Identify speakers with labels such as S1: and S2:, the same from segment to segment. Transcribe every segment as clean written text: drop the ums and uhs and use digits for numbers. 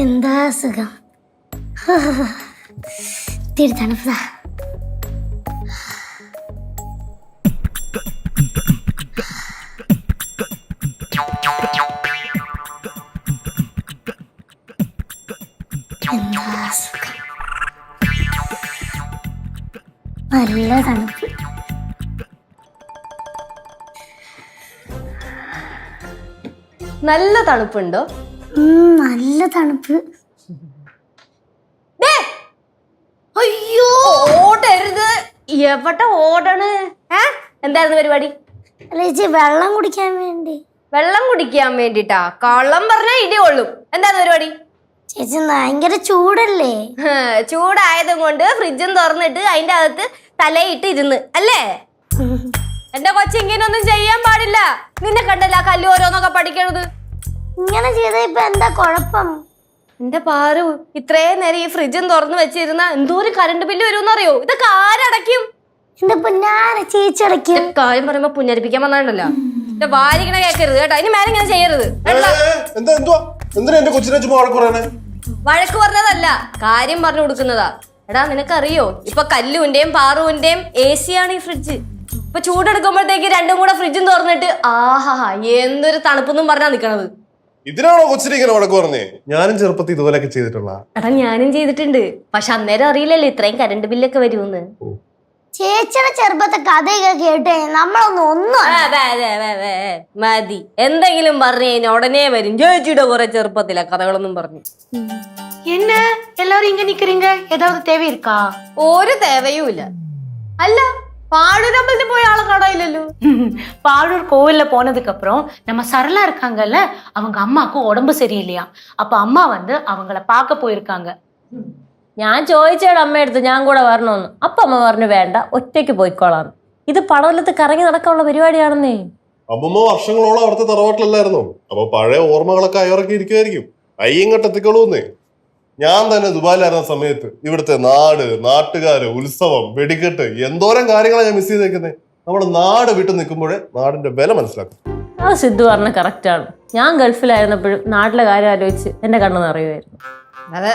S1: എന്താ സുഖം. ഇത്തിരി തണുപ്പതാ. എന്താ സുഖം. നല്ല തണുപ്പ്.
S2: നല്ല തണുപ്പുണ്ടോ?
S1: നല്ല തണുപ്പ്.
S2: അയ്യോ ഓടരുത്. എവിടെ ഓടണ്? എന്തായിരുന്നു പരിപാടി?
S1: അല്ല ചേച്ചി, വെള്ളം കുടിക്കാൻ വേണ്ടി.
S2: വെള്ളം കുടിക്കാൻ വേണ്ടിട്ടാ? കള്ളം പറഞ്ഞാ ഇടി കൊള്ളും. എന്തായിരുന്നു പരിപാടി?
S1: ചേച്ചി ഭയങ്കര ചൂടല്ലേ?
S2: ചൂടായതും കൊണ്ട് ഫ്രിഡ്ജും തുറന്നിട്ട് അതിന്റെ അകത്ത് തലയിട്ട് ഇരുന്ന് അല്ലേ? എന്റെ കൊച്ചിങ്ങനൊന്നും ചെയ്യാൻ പാടില്ല. നിന്നെ കണ്ടല്ല കല്ല് ഓരോന്നൊക്കെ പഠിക്കണത്.
S1: ഇങ്ങനെ ചെയ്ത ഇപ്പൊ എന്താ കുഴപ്പം?
S2: എന്റെ പാറു, ഇത്രയും നേരം ഈ ഫ്രിഡ്ജും തുറന്നു വെച്ചിരുന്ന എന്തോരം കറണ്ട് ബില്ല് വരുമെന്ന് അറിയോ? ഇതൊക്കെ ആരടയ്ക്കും?
S1: എന്റെ പൊന്നാര ചേച്ചി അടയ്ക്കും.
S2: കാര്യം പറയുമ്പോ പുനരിപ്പിക്കാൻ വന്നാണല്ലോ. എന്റെ വാരിക്കണ കേൾക്കരുത് കേട്ടോ. ഇനി മേലെ ഇങ്ങനെ ചെയ്യരുത്. വഴക്ക് പറഞ്ഞതല്ല, കാര്യം പറഞ്ഞു കൊടുക്കുന്നതാ. എടാ നിനക്കറിയോ, ഇപ്പൊ കല്ലുവിന്റെയും പാറുവിന്റെയും AC ആണ് ഈ ഫ്രിഡ്ജ്. ഇപ്പൊ ചൂടെടുക്കുമ്പോഴത്തേക്ക് രണ്ടും കൂടെ ഫ്രിഡ്ജും തുറന്നിട്ട് ആഹാ എന്തൊരു തണുപ്പൊന്നും പറഞ്ഞാ നിക്കണത്.
S3: ഇതിനാണോ കൊച്ചിനെ ഇങ്ങനെ വഴക്ക് പറഞ്ഞേ? ഞാനും ചെറുപ്പത്തിൽ ഇതുപോലെയൊക്കെ ചെയ്തിട്ടുള്ള.
S2: എടാ ഞാനും ചെയ്തിട്ടുണ്ട്. പക്ഷെ അന്നേരം അറിയില്ലല്ലോ ഇത്രയും കറണ്ട് ബില്ലൊക്കെ വരുമെന്ന്.
S1: ചേച്ചിയുടെ ചെറുപ്പത്തെ കഥയൊക്കെ കേട്ട് നമ്മളൊന്നും
S2: മതി. എന്തെങ്കിലും പറഞ്ഞു കഴിഞ്ഞാൽ ഉടനെ വരും. ചേച്ചിയുടെ കുറെ ചെറുപ്പത്തിലെ കഥകളൊന്നും പറഞ്ഞു.
S4: என்ன எல்லாரும் இங்க நிக்கிறீங்க? ஏதாவது தேவை இருக்கா?
S2: ഒരു தேவையும் ഇല്ല. അല്ല പാടൂരമ്പലത്തിൽ പോയ ആളെ കാണാനില്ലല്ലോ.
S4: பாடூர் கோவில்ல போனதுக்கு அப்புறம் நம்ம சரளா இருக்காங்கல்ல, அவங்க அம்மாக்கு உடம்பு சரியில்லையா. அப்ப அம்மா வந்து அவங்கள பார்க்க போயிருக்காங்க.
S5: ഞാൻ ചോദിച്ചേടാ അമ്മയടുത്ത് ഞാൻ കൂടെ വരണമെന്ന്. അപ്പൊ അമ്മ പറഞ്ഞു വേണ്ട, ഒറ്റയ്ക്ക് പോയിക്കോളാം. ഇത് പടവലത്ത് കറങ്ങി നടക്കാനുള്ള പരിപാടിയാണെന്നേ.
S3: അമ്മമ്മ വർഷങ്ങളോളം അവിടുത്തെ തറവാട്ടിലല്ലായിരുന്നോ? അപ്പൊ പഴയ ഓർമ്മകളൊക്കെ അയറക്കി ഇരിക്കുമായിരിക്കും. അയ്യങ്ങട്ടെത്തിക്കോളൂന്നേ. ഞാൻ തന്നെ ദുബായിലായിരുന്ന സമയത്ത് ഇവിടുത്തെ നാട്, നാട്ടുകാര്, ഉത്സവം, വെടിക്കെട്ട്, എന്തോരം കാര്യങ്ങളാണ് ഞാൻ മിസ് ചെയ്തേക്കുന്നത്. നമ്മുടെ നാട് വിട്ടു നിൽക്കുമ്പോഴേ നാടിന്റെ വില മനസ്സിലാക്കും.
S5: ആ സിദ്ധു പറഞ്ഞ കറക്റ്റാണ്. ഞാൻ ഗൾഫിലായിരുന്നപ്പോഴും നാട്ടിലെ കാര്യം ആലോചിച്ച് എന്റെ കണ്ണ് നിറയുമായിരുന്നു.
S2: അത്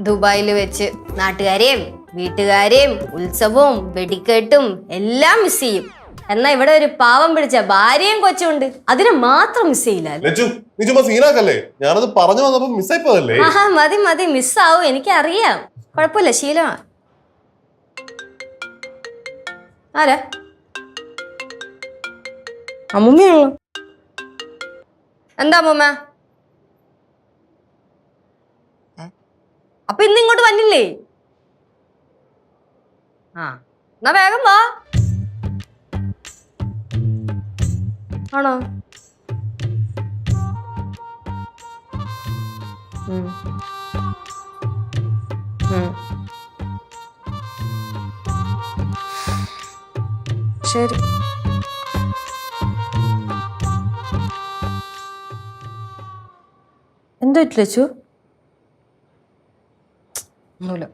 S2: ദുബായിൽ വെച്ച് നാട്ടുകാരെയും വീട്ടുകാരെയും ഉത്സവവും വെടിക്കെട്ടും എല്ലാം മിസ് ചെയ്യും. എന്നാ ഇവിടെ ഒരു പാവം പിടിച്ച ഭാര്യയും കൊച്ചുണ്ട്, അതിനെ മാത്രം മിസ് ചെയ്യില്ല.
S3: നീ ചുമ്മാ സീനാക്കല്ലേ? ഞാനത് പറഞ്ഞു വന്നപ്പോ മിസ്സായി പോയല്ലേ?
S2: ആഹാ മതി മതി, മിസ്സാവും, എനിക്കറിയാം. കുഴപ്പമില്ല, ശീലമാ. ആരാ? അമ്മൂമ്മയാണോ? എന്താ അമ്മൂമ്മ? അപ്പൊ ഇന്ന് ഇങ്ങോട്ട് വന്നില്ലേ? എന്നാ വേഗം വാ. ആണോ? ശരി.
S5: എന്താ ലച്ചു?
S2: ഒന്നുമില്ല.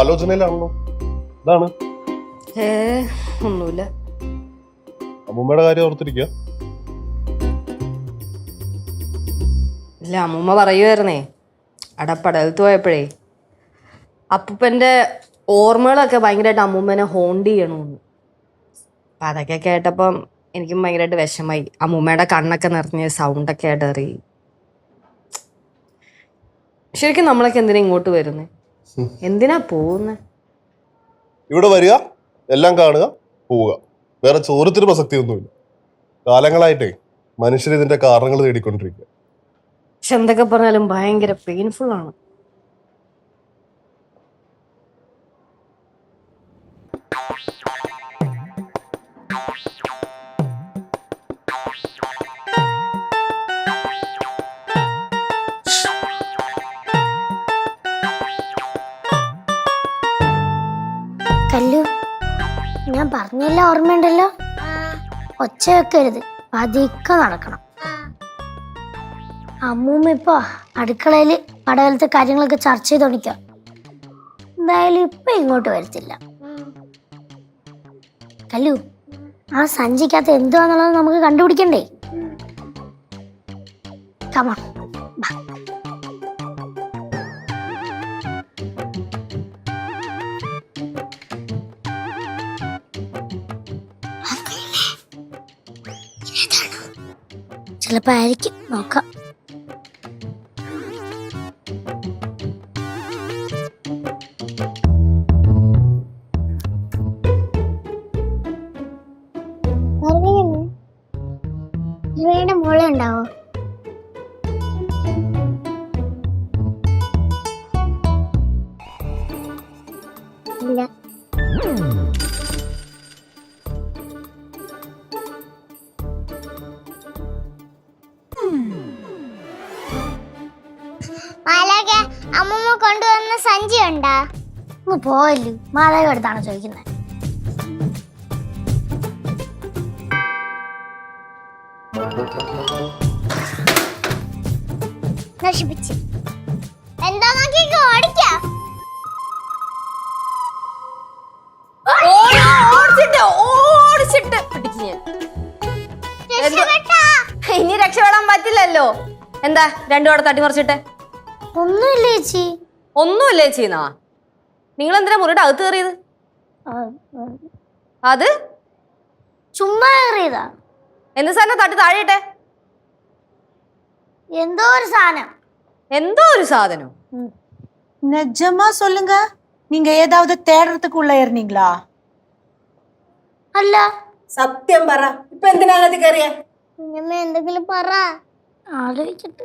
S3: ആലോചനയിലാണല്ലോ. ഇതാണ്
S2: ഒന്നുമില്ല.
S3: അമ്മൂമ്മയുടെ കാര്യം ഓർത്തിരിക്കുക.
S2: ഇല്ല, അമ്മൂമ്മ പറയുമായിരുന്നേ, അടപ്പടലത്ത് പോയപ്പോഴേ അപ്പൂപ്പൻ്റെ ഓർമ്മകളൊക്കെ ഭയങ്കരമായിട്ട് അമ്മൂമ്മനെ ഹോണ്ട് ചെയ്യണമെന്ന്. അപ്പം അതൊക്കെ കേട്ടപ്പം എനിക്കും ഭയങ്കരമായിട്ട് വിഷമായി. അമ്മൂമ്മയുടെ കണ്ണൊക്കെ നിറഞ്ഞ സൗണ്ടൊക്കെ ആയിട്ട് അറിയും. ശരിക്കും നമ്മളൊക്കെ എന്തിനാ ഇങ്ങോട്ട് വരുന്നേ? എന്തിനാ പോകുന്നേ?
S3: ഇവിടെ വരിക, എല്ലാം കാണുക, പോവുക. വേറെ ചോരത്തിന് പ്രസക്തി ഒന്നുമില്ല. കാലങ്ങളായിട്ടേ മനുഷ്യർ ഇതിന്റെ കാരണങ്ങൾ തേടിക്കൊണ്ടിരിക്കുക.
S2: പക്ഷെ എന്തൊക്കെ പറഞ്ഞാലും ഭയങ്കര പെയിൻഫുൾ ആണ്.
S1: കല്ലു, ഞാൻ പറഞ്ഞില്ല ഓർമ്മയുണ്ടല്ലോ? ഒച്ച വെക്കരുത്, പതുക്കെ നടക്കണം. അമ്മൂമ്മ ഇപ്പൊ അടുക്കളയില് പടവലത്തെ കാര്യങ്ങളൊക്കെ ചർച്ച ചെയ്ത് തുടങ്ങിക്കാം. എന്തായാലും ഇപ്പൊ ഇങ്ങോട്ട് വരത്തില്ല. കല്ലു, ആ സഞ്ചിക്കകത്ത് എന്തുവാന്നുള്ളത് നമുക്ക് കണ്ടുപിടിക്കണ്ടേ? കമാ ചിലപ്പോ ആയിരിക്കും, നോക്കാം. മോളെ ഉണ്ടാവോ? ഇല്ല. അമ്മൂമ്മ കൊണ്ടുവന്ന സഞ്ചി ഉണ്ടാ? ഒന്ന് പോയല്ലോ, മാലക എടുത്താണ് ചോദിക്കുന്നത്. നശിപ്പിച്ച് എന്താ നോക്കിക്കോ, ഓടിക്കാം.
S2: ഇനി രക്ഷപ്പെടാൻ പറ്റില്ലല്ലോ. എന്താ രണ്ടുകൂടെ തട്ടിമറിച്ചിട്ടെ?
S1: ഒന്നുമില്ല ചേച്ചി.
S2: ഒന്നുമില്ല ചേച്ചിന്നാ? നിങ്ങൾ എന്തിനാ മുറിയുടെ അകത്ത് കയറിയത്? അത്
S1: ചുമ്മാ കയറിയതാ.
S2: എന്ത് സാധനം തട്ടി താഴെയിട്ടെ?
S1: എന്തോ ഒരു സാധനം.
S2: എന്തോ ഒരു സാധനം?
S6: நிஜமா சொல்லுங்க, நீங்க ஏதாவது தேடுறதுக்கு உள்ள இருந்தீங்களா?
S1: അല്ല.
S6: സത്യം പറ, ഇപ്പൊ എന്തിനാകത്ത് കയറിയ?
S1: എന്തെങ്കിലും പറ, ആലോചിച്ചിട്ട്.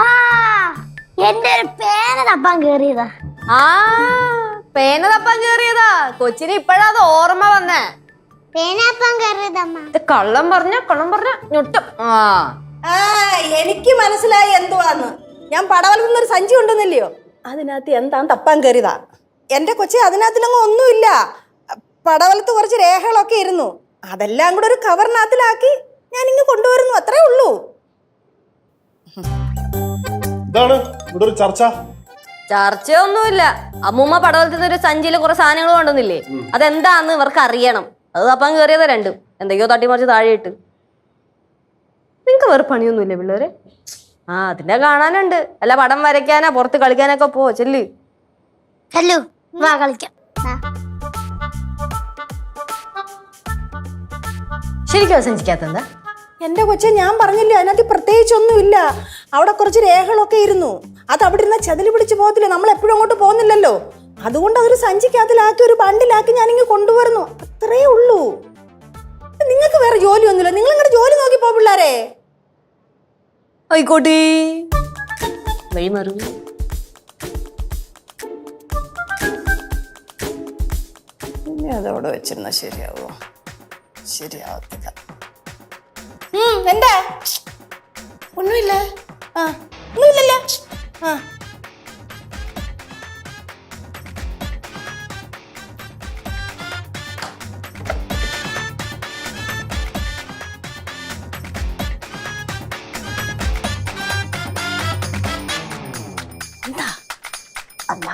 S1: ആ, എന്റെ ഒരു പേന തപ്പാൻ കേറിയതാ.
S2: ആ, പേന തപ്പാൻ കേറിയതാ. കൊച്ചിന് ഇപ്പഴാ അത് ഓർമ്മ വന്നേ.
S1: പേന തപ്പാൻ കേറിയതമ്മ.
S2: കള്ളം പറഞ്ഞ ഞൊട്ടും.
S6: എനിക്ക് മനസ്സിലായി എന്തുവാന്ന്. ഞാൻ പടവലത്തിൽ നിന്നൊരു സഞ്ചി കൊണ്ടുവന്നില്ലയോ, അതിനകത്ത് എന്താണ് തപ്പാൻ കയറിയതാ. എന്റെ കൊച്ചെ, അതിനകത്തിലങ്ങ് ഒന്നുമില്ല. പടവലത്ത് കുറച്ച് രേഖകളൊക്കെ ഇരുന്നു, അതെല്ലാം കൂടെ ഒരു കവറിനകത്തിലാക്കി ഞാൻ ഇങ്ങ് കൊണ്ടുവരുന്നു, അത്രേ ഉള്ളൂ.
S3: ഇതാണ് ഇവിടെ ഒരു ചർച്ച.
S2: ചർച്ചയൊന്നുമില്ല. അമ്മൂമ്മ പടവലത്തിൽ നിന്ന് ഒരു സഞ്ചിയില് കുറെ സാധനങ്ങൾ കൊണ്ടുവന്നില്ലേ, അതെന്താന്ന് ഇവർക്ക് അറിയണം. അത് തപ്പാൻ കയറിയതാ രണ്ടും. എന്തൊക്കെയോ തട്ടിമറിച്ച് താഴെയിട്ട്. നിങ്ങക്ക് വേറെ പണിയൊന്നുമില്ലേ പിള്ളേരെ? ആ, അതിന്റെ കാണാനുണ്ട്. അല്ല പടം വരയ്ക്കാനാ പുറത്ത് കളിക്കാനൊക്കെ പോ. ചെല്ല്.
S1: ഹലോ, വാ കളിക്കാം.
S2: ശരിക്കും സഞ്ചിക്കാത്ത എന്താ?
S6: എന്റെ കൊച്ചെ, ഞാൻ പറഞ്ഞില്ലേ അതിനകത്ത് പ്രത്യേകിച്ചൊന്നുമില്ല. അവിടെ കുറച്ച് രേഖകളൊക്കെ ഇരുന്നു, അത് അവിടെ ഇരുന്ന ചതില് പിടിച്ച് പോകത്തില്ല. നമ്മൾ എപ്പോഴും അങ്ങോട്ട് പോകുന്നില്ലല്ലോ, അതുകൊണ്ട് അതൊരു സഞ്ചിക്കകത്തിലാക്കി ഒരു ബണ്ടിലാക്കി ഞാനിങ്ങ് കൊണ്ടുവരുന്നു, അത്രേ ഉള്ളൂ. നിങ്ങൾക്ക് വേറെ ജോലിയൊന്നുമില്ല, നിങ്ങൾ ഇങ്ങോട്ട് ജോലി നോക്കി പോ പിള്ളേരെ.
S2: ആയിക്കോട്ടെ, വഴിമാറു.
S6: ഇനി അതവിടെ വെച്ചിരുന്ന ശരിയാവോ? ശരിയാവത്തില്ല. എന്താ? ഒന്നുമില്ല. ആ, ഒന്നുമില്ലല്ലോ. ആ, എന്താ? അല്ല,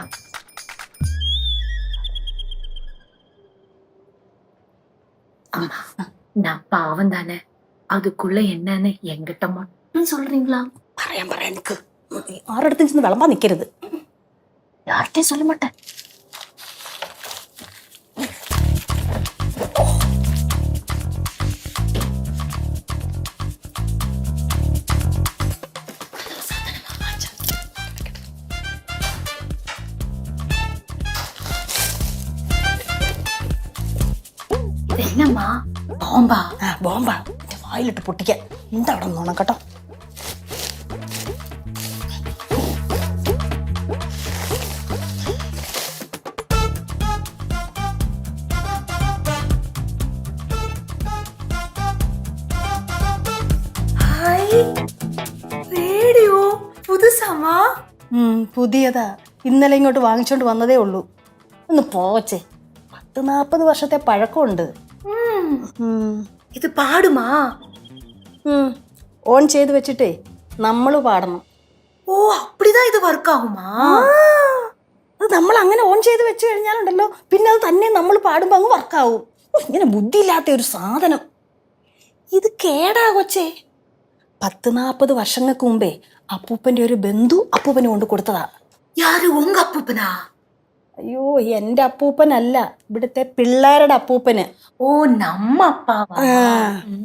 S4: நான் பாவம் தானே, அதுக்குள்ள என்னன்னு என்கிட்ட மட்டும் சொல்றீங்களா?
S6: പറയാൻ നിക്ക്. ആരുടെ ചെന്ന് വിളമ്പാൻ നിൽക്കരുത്.
S4: யார்கிட்டயும் சொல்ல மாட்டேன். என்னம்மா ബോംബാ?
S6: ബോംബാ, വായിലിട്ട് പൊട്ടിക്കാൻ. എന്താ അവിടെ നോണം കേട്ടോ.
S4: റേഡിയോ പുതുസാമാ?
S6: പുതിയതാ, ഇന്നലെ ഇങ്ങോട്ട് വാങ്ങിച്ചോണ്ട് വന്നതേ ഉള്ളൂ. ഒന്ന് പോവച്ചേ. 40 വർഷത്തെ പഴക്കമുണ്ട്.
S4: ഇത് പാടുமா?
S6: ഓൺ ചെയ്ത് വെച്ചിട്ടേ നമ്മൾ പാടണം.
S4: ഓ அப்படிதான் ഇത് വർക്ക് ആവുമാ?
S6: അത് നമ്മൾ അങ്ങനെ ഓൺ ചെയ്ത് വെച്ച് കഴിഞ്ഞാലുണ്ടല്ലോ, പിന്നെ അത് തന്നെ നമ്മൾ പാടുമ്പോൾ അങ്ങ് വർക്കാവും. ഇങ്ങനെ ബുദ്ധിയില്ലാത്ത ഒരു സാധനം. ഇത് കേടാ കൊച്ചേ. 40 വർഷങ്ങൾക്ക് മുമ്പേ അപ്പൂപ്പൻ്റെ ഒരു ബന്ധു അപ്പൂപ്പന് കൊണ്ട് കൊടുത്തതാ.
S4: யாரு உங்க അപ്പൂപ്പനാ?
S6: അയ്യോ, എൻ്റെ അപ്പൂപ്പനല്ല, ഇവിടുത്തെ പിള്ളേരുടെ അപ്പൂപ്പന്.
S4: ഓ നമ്മ അപ്പാവാ?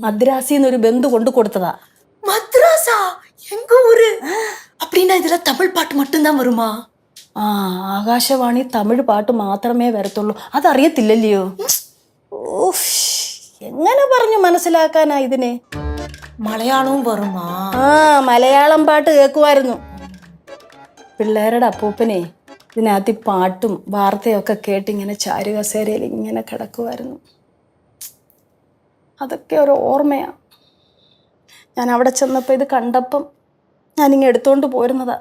S6: മദ്രാസിന്നൊരു ബന്ധു കൊണ്ട് കൊടുത്തതാ.
S4: മദ്രാസാ? എങ്ക ഊര്? அப்படின்னா இதுல தமிழ் பாட்டு மட்டும்தான் வருமா?
S6: ആകാശവാണി തമിഴ് പാട്ട് മാത്രമേ വരത്തുള്ളൂ. അതറിയത്തില്ലല്ലയോ? ഓഫ്, എങ്ങനെ പറഞ്ഞു മനസ്സിലാക്കാനാ ഇതിനെ?
S4: മലയാളവും വരുമാ?
S6: മലയാളം പാട്ട് കേൾക്കുമായിരുന്നു. പിള്ളേരുടെ അപ്പൂപ്പനെ ഇതിനകത്ത് ഈ പാട്ടും വാർത്തയൊക്കെ കേട്ടിങ്ങനെ ചാരുകസേരയിൽ ഇങ്ങനെ കിടക്കുമായിരുന്നു. അതൊക്കെ ഒരു ഓർമ്മയാണ്. ഞാൻ അവിടെ ചെന്നപ്പോൾ ഇത് കണ്ടപ്പം ഞാനിങ്ങനെ എടുത്തുകൊണ്ട് പോരുന്നതാ.